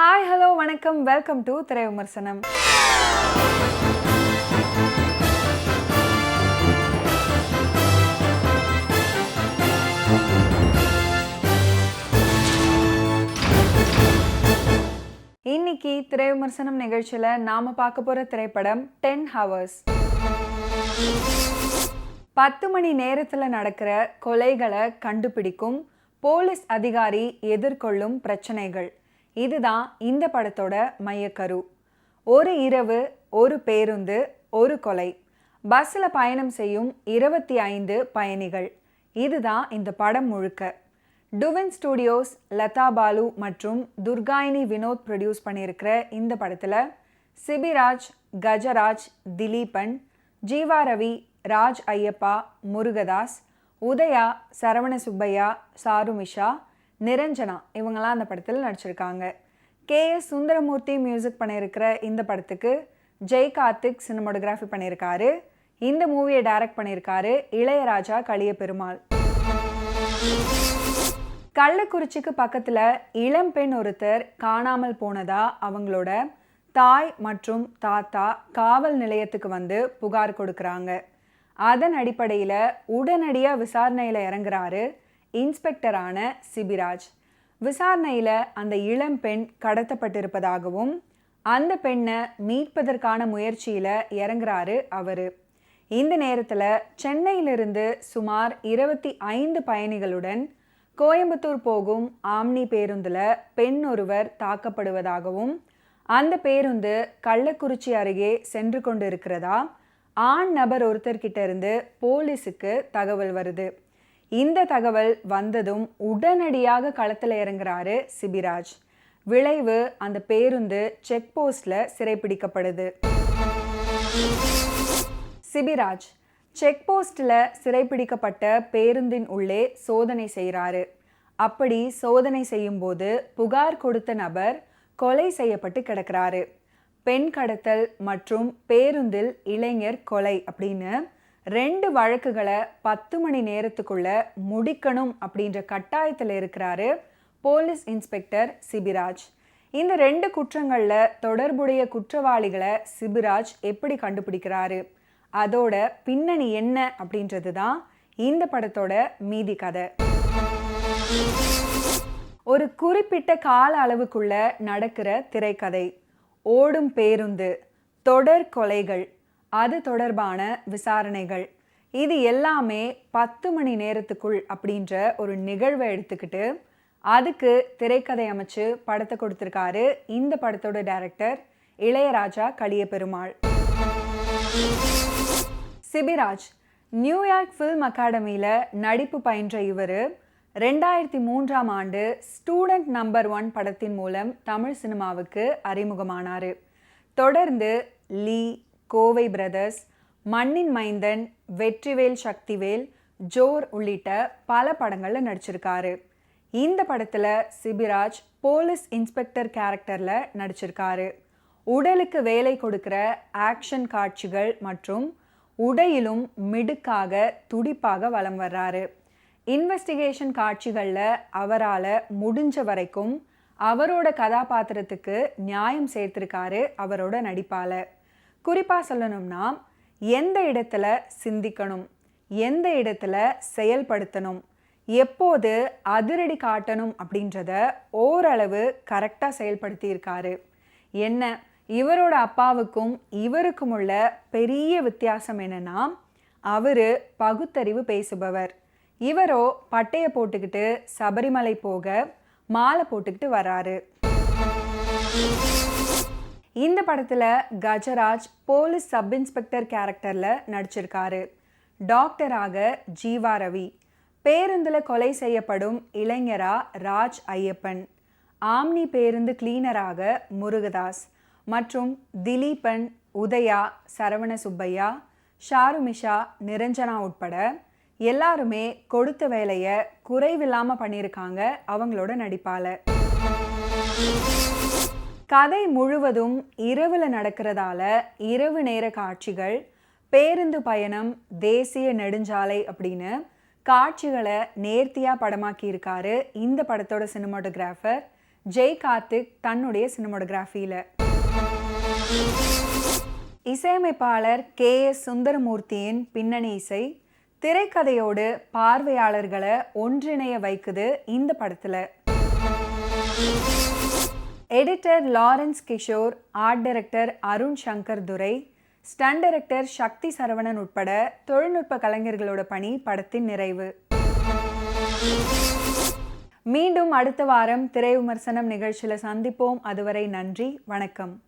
Hi hello வணக்கம், welcome to திரை விமர்சனம். இன்னைக்கு திரை விமர்சனம் நிகழ்ச்சியில் நாம பார்க்க போற திரைப்படம் 10 ஹவர்ஸ். 10 மணி நேரத்தில் நடக்கிற கொலைகளை கண்டுபிடிக்கும் போலீஸ் அதிகாரி எதிர்கொள்ளும் பிரச்சனைகள், இதுதான் இந்த படத்தோட மையக்கரு. ஒரு இரவு, ஒரு பேருந்து, ஒரு கொலை. பஸ்ஸில் பயணம் செய்யும் 25 பயணிகள். இதுதான் இந்த படம் முழுக்க. டுவின் ஸ்டுடியோஸ், லதா பாலு மற்றும் துர்காயினி வினோத் ப்ரொடியூஸ் பண்ணியிருக்கிற இந்த படத்தில் சிபிராஜ், கஜராஜ், திலீபன், ஜீவா ரவி, ராஜ் ஐயப்பா, முருகதாஸ், உதயா, சரவண சுப்பையா, சாருமிஷா, நிரஞ்சனா இவங்கெல்லாம் அந்த படத்தில் நடிச்சிருக்காங்க. KS சுந்தரமூர்த்தி மியூசிக் பண்ணியிருக்கிற இந்த படத்துக்கு ஜெய் கார்த்திக் சினிமோட்டோகிராஃபி பண்ணியிருக்காரு. இந்த மூவியை டைரக்ட் பண்ணியிருக்காரு இளையராஜா களியபெருமாள். கள்ளக்குறிச்சிக்கு பக்கத்தில் இளம்பெண் ஒருத்தர் காணாமல் போனதா அவங்களோட தாய் மற்றும் தாத்தா காவல் நிலையத்துக்கு வந்து புகார் கொடுக்குறாங்க. அதன் அடிப்படையில் உடனடியாக விசாரணையில் இறங்குறாரு இன்ஸ்பெக்டரான சிபிராஜ். விசாரணையில் அந்த இளம்பெண் கடத்தப்பட்டிருப்பதாகவும் அந்த பெண்ணை மீட்பதற்கான முயற்சியில் இறங்குறாரு அவர். இந்த நேரத்தில் சென்னையிலிருந்து சுமார் 25 பயணிகளுடன் கோயம்புத்தூர் போகும் ஆம்னி பேருந்தில் பெண் ஒருவர் தாக்கப்படுவதாகவும் அந்த பேருந்து கள்ளக்குறிச்சி அருகே சென்று கொண்டு இருக்கிறதா ஆண் நபர் ஒருத்தர்கிட்ட இருந்து போலீஸுக்கு தகவல் வருது. இந்த தகவல் வந்ததும் உடனடியாக களத்தில் இறங்குறாரு சிபிராஜ். விளைவு, அந்த பேருந்து செக் போஸ்ட்ல சிறைப்பிடிக்கப்படுது. சிபிராஜ் செக் போஸ்ட்ல சிறைப்பிடிக்கப்பட்ட பேருந்தின் உள்ளே சோதனை செய்கிறாரு. அப்படி சோதனை செய்யும் போது புகார் கொடுத்த நபர் கொலை செய்யப்பட்டு கிடக்கிறாரு. பெண் கடத்தல் மற்றும் பேருந்தில் இளைஞர் கொலை அப்படின்னு 2 வழக்குகளை 10 மணி நேரத்துக்குள்ள முடிக்கணும் அப்படின்ற கட்டாயத்தில் இருக்கிறாரு போலீஸ் இன்ஸ்பெக்டர் சிபிராஜ். இந்த 2 குற்றங்களில் தொடர்புடைய குற்றவாளிகளை சிபிராஜ் எப்படி கண்டுபிடிக்கிறாரு, அதோட பின்னணி என்ன அப்படின்றது தான் இந்த படத்தோட மீதி கதை. ஒரு குறிப்பிட்ட கால அளவுக்குள்ள நடக்கிற திரைக்கதை, ஓடும் பேருந்து, தொடர் கொலைகள், அது தொடர்பான விசாரணைகள், இது எல்லாமே 10 மணி நேரத்துக்குள் அப்படின்ற ஒரு நிகழ்வை எடுத்துக்கிட்டு அதுக்கு திரைக்கதை அமைச்சு படத்தை கொடுத்துருக்காரு இந்த படத்தோட director Ilaiyaraja Kaliyaperumal. Sibiraj New York film அகாடமியில் நடிப்பு பயின்ற இவர் 2003ஆம் ஆண்டு ஸ்டூடெண்ட் நம்பர் 1 படத்தின் மூலம் தமிழ் சினிமாவுக்கு அறிமுகமானார். தொடர்ந்து லீ, கோவை பிரதர்ஸ், மண்ணின் மைந்தன், வெற்றிவேல் சக்திவேல், ஜோர் உள்ளிட்ட பல படங்களில் நடிச்சிருக்காரு. இந்த படத்தில் சிபிராஜ் போலீஸ் இன்ஸ்பெக்டர் கேரக்டரில் நடிச்சிருக்காரு. உடலுக்கு வேலை கொடுக்கிற ஆக்ஷன் காட்சிகள் மற்றும் உடையிலும் மிடுக்காக துடிப்பாக வலம் வர்றாரு. இன்வெஸ்டிகேஷன் காட்சிகளில் அவரால் முடிஞ்ச வரைக்கும் அவரோட கதாபாத்திரத்துக்கு நியாயம் சேர்த்திருக்காரு அவரோட நடிப்பால். குறிப்பாக சொல்லணும்னா எந்த இடத்துல சிந்திக்கணும், எந்த இடத்துல செயல்படுத்தணும், எப்போது அதிரடி காட்டணும் அப்படின்றத ஓரளவு கரெக்டாக செயல்படுத்தியிருக்காரு. என்ன, இவரோட அப்பாவுக்கும் இவருக்கும் உள்ள பெரிய வித்தியாசம் என்னன்னா, அவர் பகுத்தறிவு பேசுபவர், இவரோ பட்டையை போட்டுக்கிட்டு சபரிமலை போக மாலை போட்டுக்கிட்டு வராரு. இந்த படத்தில் கஜராஜ் போலீஸ் சப் இன்ஸ்பெக்டர் கேரக்டரில் நடிச்சிருக்காரு. டாக்டராக ஜீவா ரவி, பேருந்தில் கொலை செய்யப்படும் இளைஞரா ராஜ் ஐயப்பன், ஆம்னி பேருந்து கிளீனராக முருகதாஸ் மற்றும் திலீபன், உதயா, சரவண சுப்பையா, சாருமிஷா, நிரஞ்சனா உட்பட எல்லாருமே கொடுத்த வேலையை குறைவில்லாமல் பண்ணியிருக்காங்க அவங்களோட நடிப்பால். கதை முழுவதும் இரவில் நடக்கிறதால இரவு நேர காட்சிகள், பேருந்து பயணம், தேசிய நெடுஞ்சாலை அப்படின்னு காட்சிகளை நேர்த்தியாக படமாக்கியிருக்காரு இந்த படத்தோட சினிமாட்டோகிராஃபர் ஜெய் கார்த்திக் தன்னுடைய சினிமோட்டோகிராஃபியில். இசையமைப்பாளர் கே.எஸ். சுந்தரமூர்த்தியின் பின்னணி இசை திரைக்கதையோடு பார்வையாளர்களை ஒன்றிணைய வைக்குது இந்த படத்தில். Editor Lawrence Kishore, art director Arun Shankar Durai, stunt director Sakthi Saravanan உட்பட தொழில்நுட்ப கலைஞர்களோட பணி படத்தின் நிறைவு. மீண்டும் அடுத்த வாரம் திரை விமர்சனம் நிகழ்ச்சியில் சந்திப்போம். அதுவரை நன்றி, வணக்கம்.